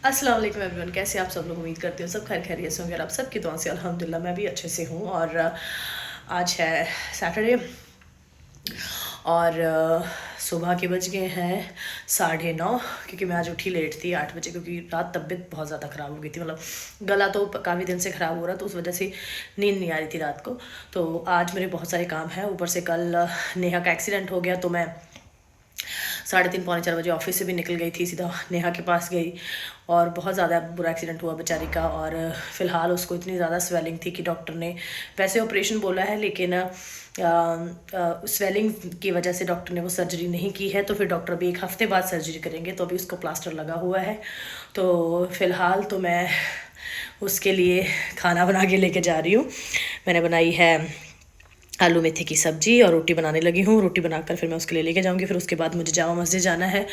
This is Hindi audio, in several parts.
अस्सलाम वालेकुम एवरीवन, कैसे आप सब लोग? उम्मीद करते हो सब खैर खैरियत से होंगे और आप सबकी दुआ से अल्हम्दुलिल्लाह मैं भी अच्छे से हूँ। और आज है सैटरडे और सुबह के बज गए हैं 9:30, क्योंकि मैं आज उठी लेट थी 8 बजे, क्योंकि रात तबीयत बहुत ज़्यादा ख़राब हो गई थी। मतलब गला तो काफ़ी दिन से ख़राब हो रहा, तो उस वजह से नींद नहीं आ रही थी रात को। तो आज मेरे बहुत सारे काम हैं, ऊपर से कल नेहा का एक्सीडेंट हो गया, तो मैं 3:30 पौने 4 बजे ऑफिस से भी निकल गई थी, सीधा नेहा के पास गई। और बहुत ज़्यादा बुरा एक्सीडेंट हुआ बेचारी का, और फ़िलहाल उसको इतनी ज़्यादा स्वेलिंग थी कि डॉक्टर ने वैसे ऑपरेशन बोला है, लेकिन स्वेलिंग की वजह से डॉक्टर ने वो सर्जरी नहीं की है। तो फिर डॉक्टर अभी 1 हफ़्ते बाद सर्जरी करेंगे, तो अभी उसको प्लास्टर लगा हुआ है। तो फ़िलहाल तो मैं उसके लिए खाना बना के लेके जा रही हूँ। मैंने बनाई है आलू मेथी की सब्ज़ी और रोटी बनाने लगी हूँ। रोटी बनाकर फिर मैं उसके लिए लेके जाऊँगी। फिर उसके बाद मुझे जामा मस्जिद जाना है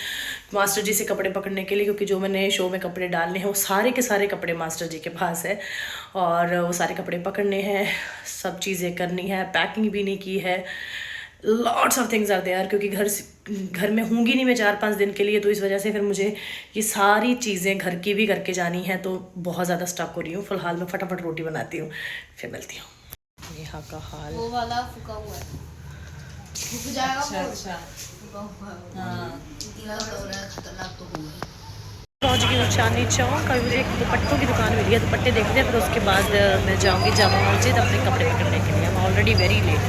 मास्टर जी से कपड़े पकड़ने के लिए, क्योंकि जो मैंने शो में कपड़े डालने हैं वो सारे के सारे कपड़े मास्टर जी के पास है, और वो सारे कपड़े पकड़ने हैं, सब चीज़ें करनी है, पैकिंग भी नहीं की है। Lots of things are there, क्योंकि घर में होंगी नहीं मैं 4-5 दिन के लिए, तो इस वजह से फिर मुझे ये सारी चीज़ें घर की भी करके जानी है, तो बहुत ज़्यादा स्टक हो रही हूँ। फिलहाल मैं फटाफट रोटी बनाती हूँ, फिर मिलती हूँ। यहाँ का हाल वो वाला फूका हुआ है, फूक जाएगा। अच्छा फूका हुआ है। हाँ खतरनाक तो होगा। पहुँच गई हूँ चांदनी चौक। अभी मुझे एक दुपट्टों की दुकान मिली है, दुपट्टे देखते हैं, फिर उसके बाद मैं जाऊँगी जामा मस्जिद अपने कपड़े पकड़ने के लिए। I'm ऑलरेडी वेरी लेट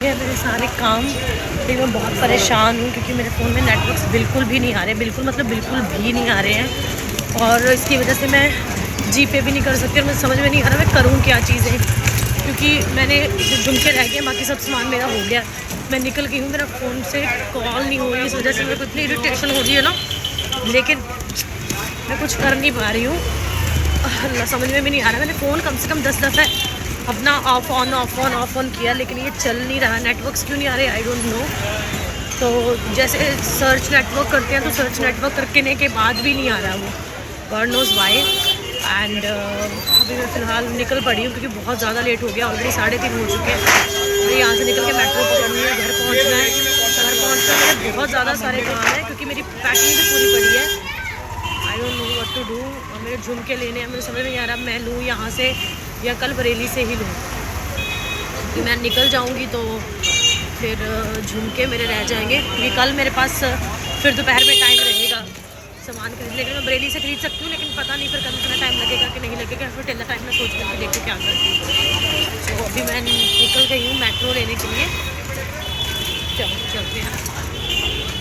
है मेरे सारे काम। लेकिन मैं बहुत परेशान हूँ, क्योंकि मेरे फ़ोन में नेटवर्क्स बिल्कुल भी नहीं आ रहे, बिल्कुल मतलब बिल्कुल भी नहीं आ रहे हैं, और इसकी वजह से मैं जी पे भी नहीं कर सकती, और मुझे समझ में नहीं आ रहा मैं करूँ क्या चीज़ें, क्योंकि मैंने झुमके रह गए, बाकी सब सामान मेरा हो गया। मैं निकल गई हूँ, मेरा फ़ोन से कॉल नहीं हो रही, इस वजह से मेरे को इतनी इरिटेशन हो रही है ना, लेकिन मैं कुछ कर नहीं पा रही हूँ। अल्लाह, समझ में भी नहीं आ रहा। मैंने फ़ोन कम से कम 10 दफ़ा अपना ऑफ ऑन किया, लेकिन ये चल नहीं रहा। नेटवर्क्स क्यों नहीं आ रहे, आई डोंट नो। तो जैसे सर्च नेटवर्क करते हैं, तो सर्च नेटवर्क करने के बाद भी नहीं आ रहा वो, गॉड नोज़ वाई। एंड अभी मैं फ़िलहाल निकल पड़ी हूँ, क्योंकि बहुत ज़्यादा लेट हो गया, ऑलरेडी 3:30 हो चुके हैं। मुझे यहाँ से निकल के मेट्रो पकड़नी है, घर पहुँचना है। घर पहुँचकर मेरे बहुत ज़्यादा सारे काम हैं, क्योंकि मेरी पैकिंग भी पूरी पड़ी है। I don't know what to do. मेरे झुमके लेने हैं, मुझे समझ नहीं आ रहा मैं लूँ यहाँ से या कल बरेली से ही लूँ, क्योंकि मैं निकल जाऊँगी तो फिर झुमके मेरे रह जाएंगे, क्योंकि कल मेरे पास फिर दोपहर में टाइम रहेगा सामान खरीद। लेकिन मैं बरेली से खरीद सकती हूँ, लेकिन पता नहीं फिर कल इतना टाइम लगेगा कि नहीं लगेगा। फिर टेलर टाइम में सोच करके देखो क्या करती हूँ। तो अभी मैं निकल गई हूँ मेट्रो लेने के लिए। चलते हैं।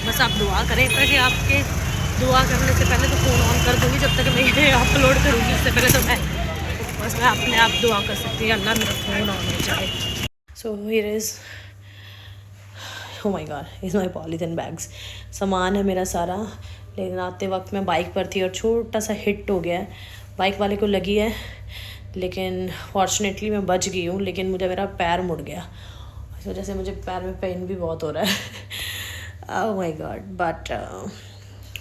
बस आप दुआ करें, पर आपके दुआ करने से पहले तो फ़ोन ऑन कर दूँगी, जब तक मैं ये अपलोड करूँगी उससे पहले तो मैं अपने आप दुआ कर सकती हूँ, अल्लाह मेरा फ़ोन ऑन हो जाए। So here is, oh my God, is my polythene bags. सामान है मेरा सारा, लेकिन आते वक्त मैं बाइक पर थी और छोटा सा हिट हो गया है, बाइक वाले को लगी है, लेकिन फॉर्चुनेटली मैं बच गई हूँ। लेकिन मुझे मेरा पैर मुड़ गया, इस वजह से मुझे पैर में पेन भी बहुत हो रहा है। Oh my God, but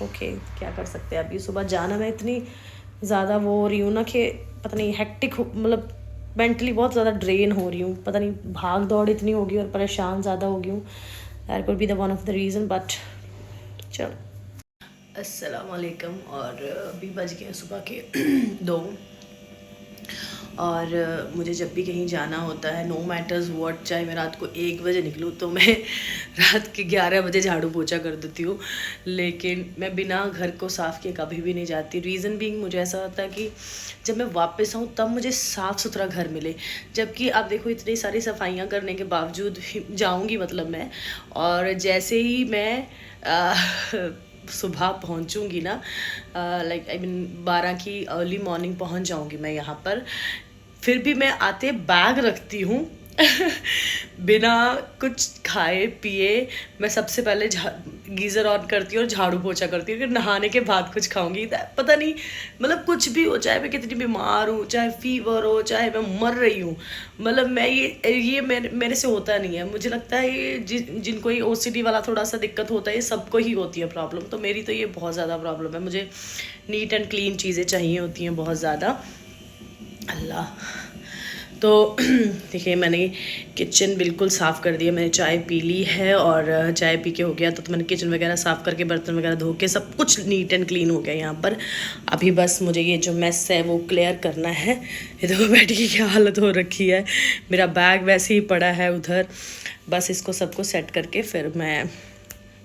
okay, क्या कर सकते हैं। अभी सुबह जाना, मैं इतनी ज़्यादा वो हो रही हूँ ना कि पता नहीं हेक्टिक, मतलब मेंटली बहुत ज़्यादा ड्रेन हो रही हूँ। पता नहीं भाग दौड़ इतनी होगी और परेशान ज़्यादा हो गई हूँ। That could be the one of the reason, but चलो। अस्सलाम वालेकुम। और अभी बज गए सुबह के 2, और मुझे जब भी कहीं जाना होता है, नो मैटर्स व्हाट, चाहे मैं रात को 1 बजे निकलूँ, तो मैं रात के 11 बजे झाड़ू पोछा कर देती हूँ, लेकिन मैं बिना घर को साफ़ किए कभी भी नहीं जाती। रीज़न बीइंग, मुझे ऐसा होता है कि जब मैं वापस आऊँ तब मुझे साफ़ सुथरा घर मिले, जबकि आप देखो इतनी सारी सफाइयाँ करने के बावजूद जाऊँगी मतलब मैं, और जैसे ही मैं सुबह पहुंचूंगी ना, लाइक आई मीन 12 की अर्ली मॉर्निंग पहुंच जाऊंगी मैं यहाँ पर, फिर भी मैं आते बैग रखती हूँ बिना कुछ खाए पिए। मैं सबसे पहले गीज़र ऑन करती हूँ और झाड़ू पोछा करती हूँ, फिर नहाने के बाद कुछ खाऊंगी। पता नहीं, मतलब कुछ भी हो, चाहे मैं कितनी बीमार हूँ, चाहे फीवर हो, चाहे मैं मर रही हूँ, मतलब मैं ये मेरे से होता नहीं है। मुझे लगता है ये जिनको ये OCD वाला थोड़ा सा दिक्कत होता है, ये सबको ही होती है प्रॉब्लम। तो मेरी तो ये बहुत ज़्यादा प्रॉब्लम है, मुझे नीट एंड क्लीन चीज़ें चाहिए होती हैं बहुत ज़्यादा। अल्लाह, तो देखिए मैंने किचन बिल्कुल साफ़ कर दिया, मैंने चाय पी ली है और चाय पी के हो गया तो मैंने किचन वगैरह साफ़ करके बर्तन वगैरह धो के सब कुछ नीट एंड क्लीन हो गया यहाँ पर। अभी बस मुझे ये जो मेस है वो क्लियर करना है। ये देखो बेटी की क्या हालत हो रखी है, मेरा बैग वैसे ही पड़ा है उधर। बस इसको सबको सेट करके फिर मैं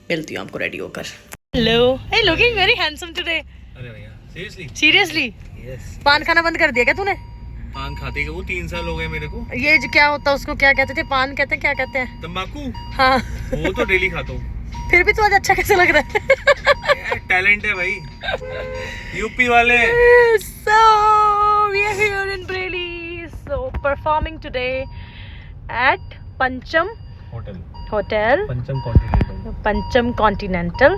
मिलती हूँ आपको रेडी होकर। हेलो, हे लुकिंग वेरी हैंडसम टुडे। अरे भैया सीरियसली यस। पान खाना बंद कर दिया क्या तूने? पान खाते वो 3 साल हो गए मेरे को। ये जो क्या होता है उसको क्या कहते थे? पान कहते हैं, क्या कहते हैं? तंबाकू। हाँ वो तो डेली खाता हूँ। फिर भी तो आज अच्छा कैसे लग रहा है? टैलेंट है भाई, यूपी वाले। So we are here in Bareilly, so performing today at Pancham Hotel, पंचम कॉन्टिनेंटल।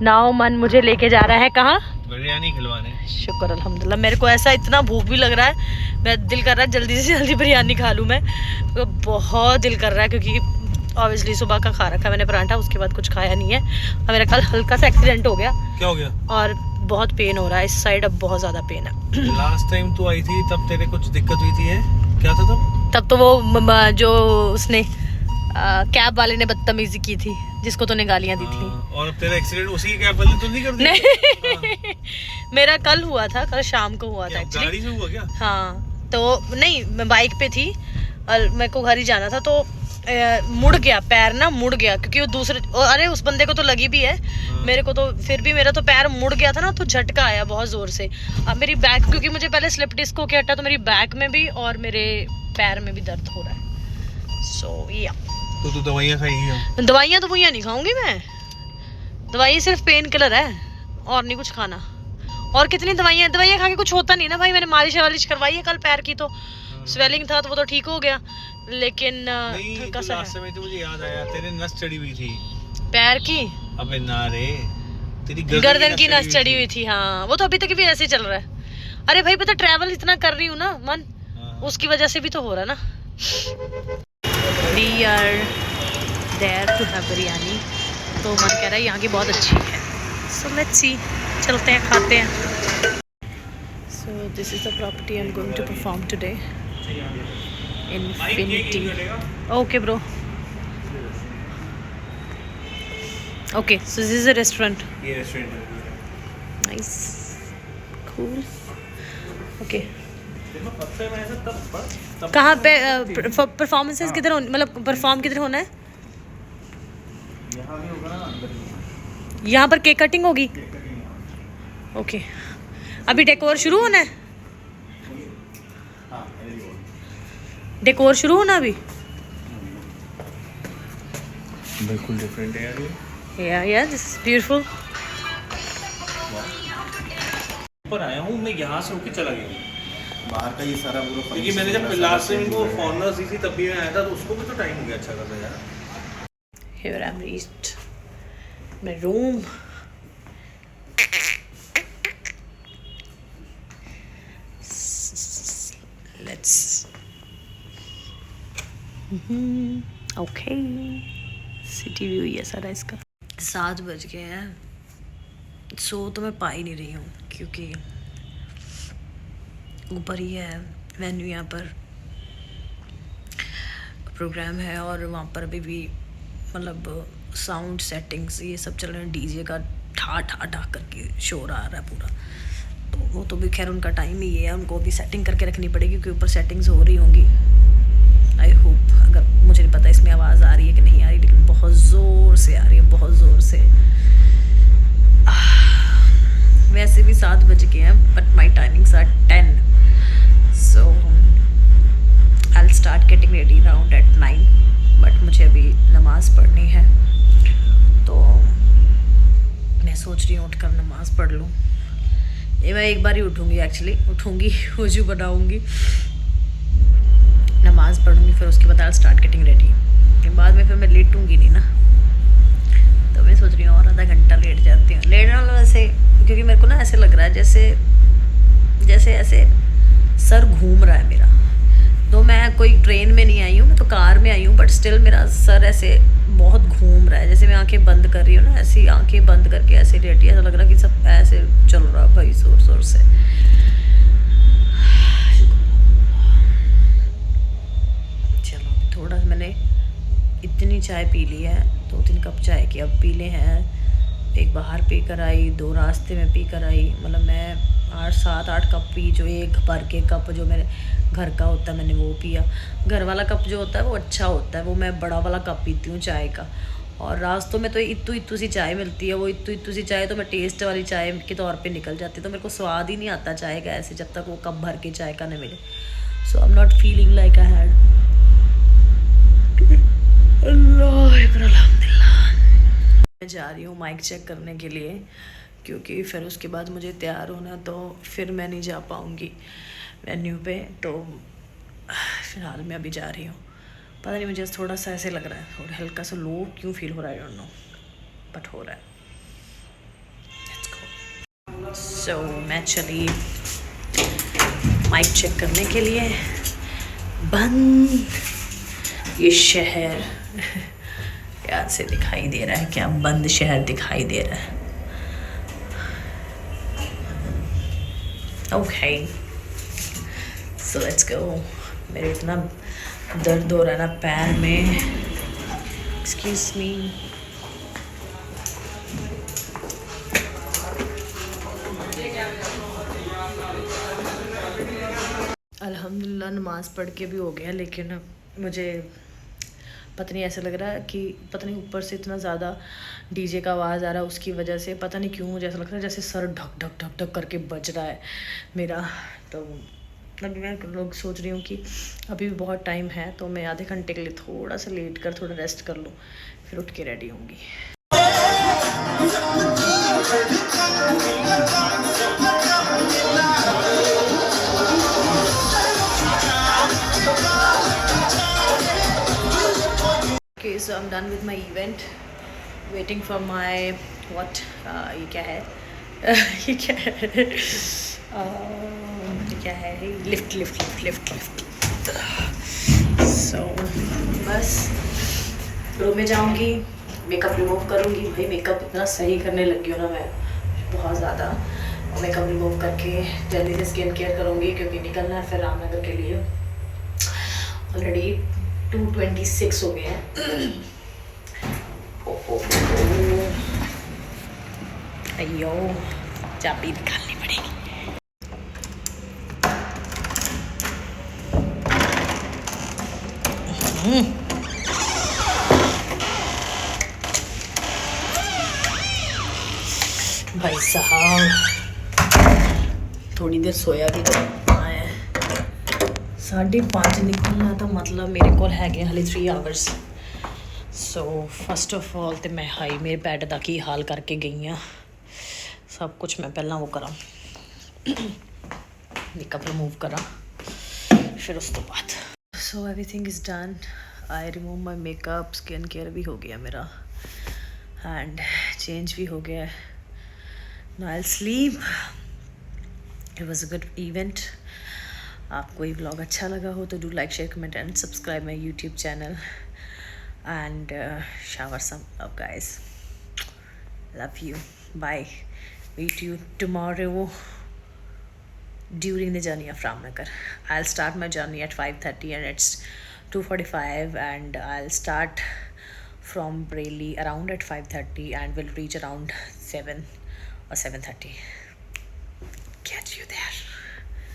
नाउ मन मुझे लेके जा रहा है कहाँ? बिरयानी खिलवाने। शुक्र अल्हम्दुलिल्लाह। मेरे को ऐसा इतना भूख भी लग रहा है, मैं दिल कर रहा है जल्दी से जल्दी बिरयानी खा लूँ मैं। तो बहुत दिल कर रहा है क्योंकि ऑब्वियसली सुबह का खा रखा मैंने पराठा, उसके बाद कुछ खाया नहीं है। और मेरा कल हल्का सा एक्सीडेंट हो गया। क्या हो गया? और बहुत पेन हो रहा है इस साइड, अब बहुत ज़्यादा पेन है। लास्ट टाइम तू आई थी तब तेरे कुछ दिक्कत हुई थी है? क्या था तब तो वो जो उसने कैब वाले ने बदतमीजी की थी जिसको तूने गालियां दी थी। और तेरा एक्सीडेंट उसी के कैब वाले तो नहीं कर दिया? नहीं मेरा कल हुआ था, कल शाम को हुआ था एक्चुअली। गाड़ी से हुआ क्या? हाँ तो नहीं, मैं बाइक पे थी और मेरे को घर ही जाना था तो मुड़ गया पैर ना, मुड़ गया क्योंकि वो दूसरे, अरे उस बंदे को तो लगी भी है, मेरे को तो फिर भी मेरा तो पैर मुड़ गया था ना, तो झटका आया बहुत जोर से। अब मेरी बैक, क्योंकि मुझे पहले स्लिप डिस्क होके हटा तो मेरी बैक में भी और मेरे पैर में भी दर्द हो रहा है। सो या तो तू दवाइयाँ खाएगी? दवाइयाँ तो वही नहीं खाऊंगी मैं, दवाई सिर्फ पेन किलर है और नहीं कुछ खाना। और कितनी दवाइयाँ खा के कुछ होता नहीं ना भाई। मैंने मालिश वालिश करवाई है कल पैर की, तो स्वेलिंग था तो वो तो ठीक हो गया, लेकिन हल्का सा लास्ट समय तो मुझे याद आया तेरे नस चढ़ी हुई थी पैर की। अबे ना रे, तेरी गर्दन की नस चढ़ी हुई थी। हाँ वो तो अभी तक भी ऐसे ही चल रहा है। अरे भाई पता ट्रैवल इतना कर रही हूँ ना मन, उसकी वजह से भी तो हो रहा है ना। We are there to have biryani, तो मन कह रहा है यहाँ की बहुत अच्छी है। So let's see, चलते हैं खाते हैं। So this is the property I'm going to perform today. Infinity. Okay bro. Okay, so this is a restaurant. ये रेस्टोरेंट है। Nice. Cool. Okay. कहाँ पे परफॉर्मेंसेस किधर होने, मतलब परफॉर्म किधर होना है? यहाँ पर केक कटिंग होगी। ओके अभी डेकोर शुरू होना है? डेकोर शुरू होना अभी? बिल्कुल डिफरेंट है यार ये। या दिस इज ब्यूटीफुल। पर आया हूँ मैं, यहाँ से होके चला गया बाहर का ये सारा पूरा, क्योंकि मैंने जब लास्ट टाइम इनको फॉरनर्स दी थी तब भी मैं आया था, तो उसको भी तो टाइम हो गया अच्छा खासा यार। Here I'm reached my room. Let's okay. City view ये सारा इसका। 7 बज गए हैं। सो तो मैं पा ही नहीं रही हूँ क्योंकि ऊपर ही है वेन्यू, यहाँ पर प्रोग्राम है और वहाँ पर अभी भी मतलब साउंड सेटिंग्स ये सब चल रहे हैं, डीजे का ठा ठा ठा करके शोर आ रहा है पूरा। तो वो तो भी खैर उनका टाइम ही है, उनको भी सेटिंग करके रखनी पड़ेगी क्योंकि ऊपर सेटिंग्स हो रही होंगी। आई होप, अगर मुझे नहीं पता इसमें आवाज़ आ रही है कि नहीं आ रही, लेकिन बहुत ज़ोर से आ रही है, बहुत ज़ोर से। वैसे भी 7 बज गए हैं but my timings are 10, so I'll start getting ready around at 9, but मुझे अभी नमाज़ पढ़नी है तो मैं सोच रही हूँ उठकर नमाज़ पढ़ लूँ। ये मैं एक बार ही उठूँगी, एक्चुअली उठूँगी, वजू बनाऊँगी, नमाज़ पढ़ूँगी, फिर उसके बाद I'll start getting ready। बाद में फिर मैं लेटूँगी नहीं ना, तो मैं सोच रही हूँ और आधा घंटा लेट जाती हूँ। लेटना वाला वैसे, क्योंकि मेरे को ना ऐसे लग रहा है जैसे ऐसे सर घूम रहा है मेरा। तो मैं कोई ट्रेन में नहीं आई हूँ, मैं तो कार में आई हूँ, बट स्टिल मेरा सर ऐसे बहुत घूम रहा है। जैसे मैं आंखें बंद कर रही हूँ ना, ऐसी आंखें बंद करके ऐसे लेटी, ऐसा लग रहा है कि सब ऐसे चल रहा है भाई ज़ोर ज़ोर से। थोड़ा मैंने इतनी चाय पी ली है, 2-3 कप चाय की अब पी ले हैं। एक बाहर पी कर आई, 2 रास्ते में पी कर आई, मतलब मैं 7-8 कप पी। जो एक भर के कप जो मेरे घर का होता है मैंने वो पिया। घर वाला कप जो होता है वो अच्छा होता है, वो मैं बड़ा वाला कप पीती हूँ चाय का। और रास्तों में तो इत्तू सी चाय मिलती है, वो इत्तू सी चाय तो मैं टेस्ट वाली चाय के तौर पे निकल जाती है, तो मेरे को स्वाद ही नहीं आता चाय का ऐसे जब तक वो कप भर के चाय का नहीं मिले। So I am not feeling like I had. मैं जा रही हूँ माइक चेक करने के लिए, क्योंकि फिर उसके बाद मुझे तैयार होना, तो फिर मैं नहीं जा पाऊँगी वेन्यू पे। तो फिलहाल मैं अभी जा रही हूँ। पता नहीं मुझे थोड़ा सा ऐसे लग रहा है, थोड़ा हल्का सा लो क्यों फील हो रहा है, आई डोंट नो, बट हो रहा है। Let's go. सो मैं चली माइक चेक करने के लिए। बंद ये शहर यहाँ से दिखाई दे रहा है क्या? बंद शहर दिखाई दे रहा है। Okay so let's go. मेरे इतना दर्द हो रहा है ना पैर में। Excuse me. अल्हम्दुलिल्लाह नमाज़ पढ़ के भी हो गया, लेकिन मुझे पता नहीं ऐसा लग रहा है कि पता नहीं ऊपर से इतना ज़्यादा डीजे का आवाज़ आ रहा है, उसकी वजह से पता नहीं क्यों मुझे ऐसा लग रहा है जैसे सर ढक ढक ढक ढक करके बज रहा है मेरा। तो अभी मैं लोग सोच रही हूँ कि अभी भी बहुत टाइम है, तो मैं आधे घंटे के लिए थोड़ा सा लेट कर थोड़ा रेस्ट कर लूँ, फिर उठ के रेडी होंगी। Okay, so I'm done with my event. Waiting for my what? ये क्या है? ये क्या है? ये क्या है? लिफ्ट। So बस रूम में जाऊंगी, मेकअप रिमूव करूंगी। भाई मेकअप इतना सही करने लगी हूँ ना मैं, बहुत ज़्यादा। और मेकअप रिमूव करके जल्दी से स्किन केयर करूंगी, क्योंकि निकलना है फिर रामनगर के लिए। ऑलरेडी 2:26 हो गए हैं। अयो चाबी निकालनी पड़ेगी। भाई साहब थोड़ी देर सोया भी तो आए 5:30 निकलना था, मतलब मेरे को है गए हाले 3 hours. So first of all तो मैं हाई मेरे बैड का की हाल करके गई हाँ। सब कुछ मैं पहला वो करा मेकअप रिमूव करा, फिर उस तो बाद। So everything is done. I remove my makeup, skin care भी हो गया मेरा, एंड चेंज भी हो गया। Now I sleep. It was a good event. आपको ये व्लॉग अच्छा लगा हो तो do like share comment and subscribe my YouTube channel and shower some love, guys. Love you. Bye. Meet you tomorrow during the journey of Ramnagar. I'll start my journey at 5:30 and it's 2:45, and I'll start from Bareilly around at 5:30 and will reach around 7 or 7:30. Catch you there.